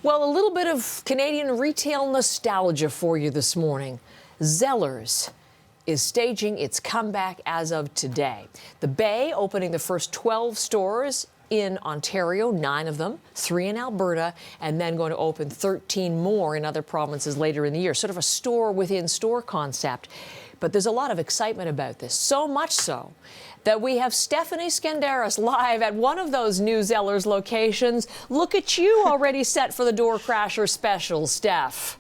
Well, a little bit of Canadian retail nostalgia for you this morning. Zellers is staging its comeback as of today. The Bay opening the first 12 stores in Ontario, 9 of them, 3 in Alberta, and then going to open 13 more in other provinces later in the year. Sort of a store-within-store concept. But there's a lot of excitement about this, so much so that we have Stephanie Skendaris live at one of those new Zellers locations. Look at you already set for the Door Crasher special, Steph.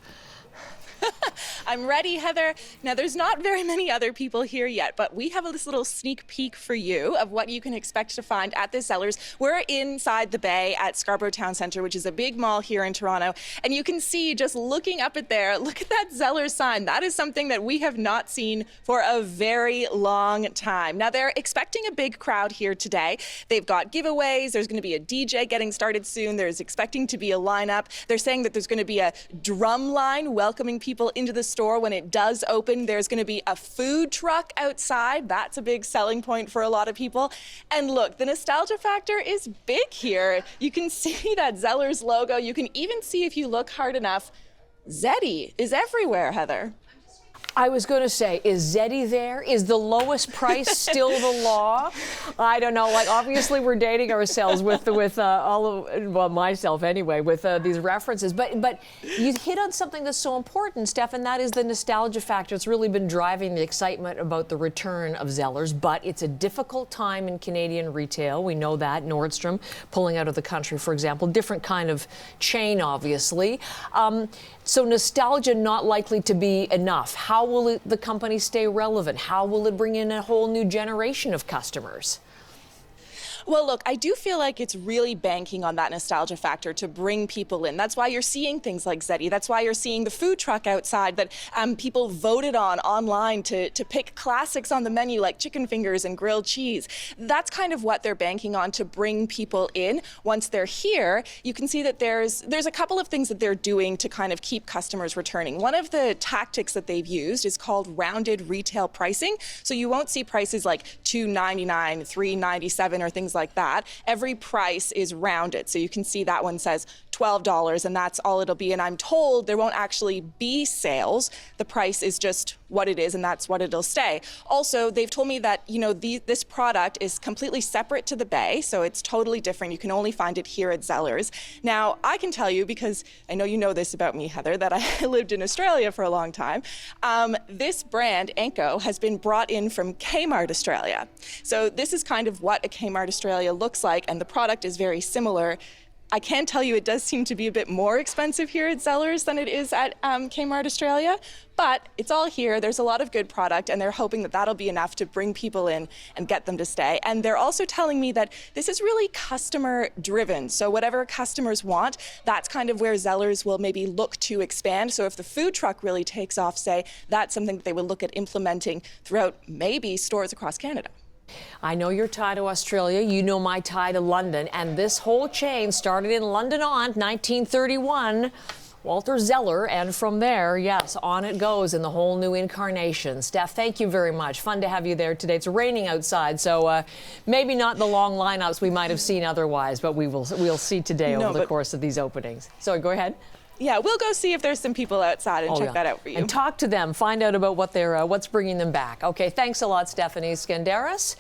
I'm ready, Heather. Now, there's not very many other people here yet, but we have this little sneak peek for you of what you can expect to find at the Zellers. We're inside the Bay at Scarborough Town Centre, which is a big mall here in Toronto. And you can see, just looking up at there, look at that Zellers sign. That is something that we have not seen for a very long time. Now, they're expecting a big crowd here today. They've got giveaways. There's going to be a DJ getting started soon. There's expecting to be a lineup. They're saying that there's going to be a drum line welcoming people into the store when it does open. There's going to be a food truck outside. That's a big selling point for a lot of people. And look, the nostalgia factor is big here. You can see that Zellers logo. You can even see, if you look hard enough, Zeddy is everywhere, Heather. I was going to say, is Zeddy there? Is the lowest price still the law? I don't know. Like, obviously, we're dating ourselves with all of, well, myself anyway, with these references. But you hit on something that's so important, Steph, and that is the nostalgia factor. It's really been driving the excitement about the return of Zellers. But it's a difficult time in Canadian retail. We know that. Nordstrom pulling out of the country, for example. Different kind of chain, obviously. So nostalgia not likely to be enough. How will the company stay relevant? How will it bring in a whole new generation of customers? Well, look, I do feel like it's really banking on that nostalgia factor to bring people in. That's why you're seeing things like Zeddy. That's why you're seeing the food truck outside that people voted on online to pick classics on the menu like chicken fingers and grilled cheese. That's kind of what they're banking on to bring people in. Once they're here, you can see that there's a couple of things that they're doing to kind of keep customers returning. One of the tactics that they've used is called rounded retail pricing. So you won't see prices like $2.99, $3.97 or things like that. Every price is rounded. So you can see that one says $12 and that's all it'll be. And I'm told there won't actually be sales. The price is just what it is and that's what it'll stay. Also, they've told me that, you know, this product is completely separate to the Bay. So it's totally different. You can only find it here at Zellers. Now, I can tell you, because I know you know this about me, Heather, that I lived in Australia for a long time. This brand, Anko, has been brought in from Kmart Australia. So this is kind of what a Kmart Australia looks like, and the product is very similar. I can tell you it does seem to be a bit more expensive here at Zellers than it is at Kmart Australia, but it's all here. There's a lot of good product, and they're hoping that that'll be enough to bring people in and get them to stay. And they're also telling me that this is really customer driven. So whatever customers want, that's kind of where Zellers will maybe look to expand. So if the food truck really takes off, say, that's something that they would look at implementing throughout maybe stores across Canada. I know your tie to Australia, you know my tie to London, and this whole chain started in London on 1931. Walter Zeller, and from there, yes, on it goes in the whole new incarnation. Steph, thank you very much. Fun to have you there today. It's raining outside, so maybe not the long lineups we might have seen otherwise, but we'll see today over the course of these openings. So go ahead. Yeah, we'll go see if there's some people outside and check that out for you. And talk to them, find out about what they're, what's bringing them back. Okay, thanks a lot, Stephanie Skendaris.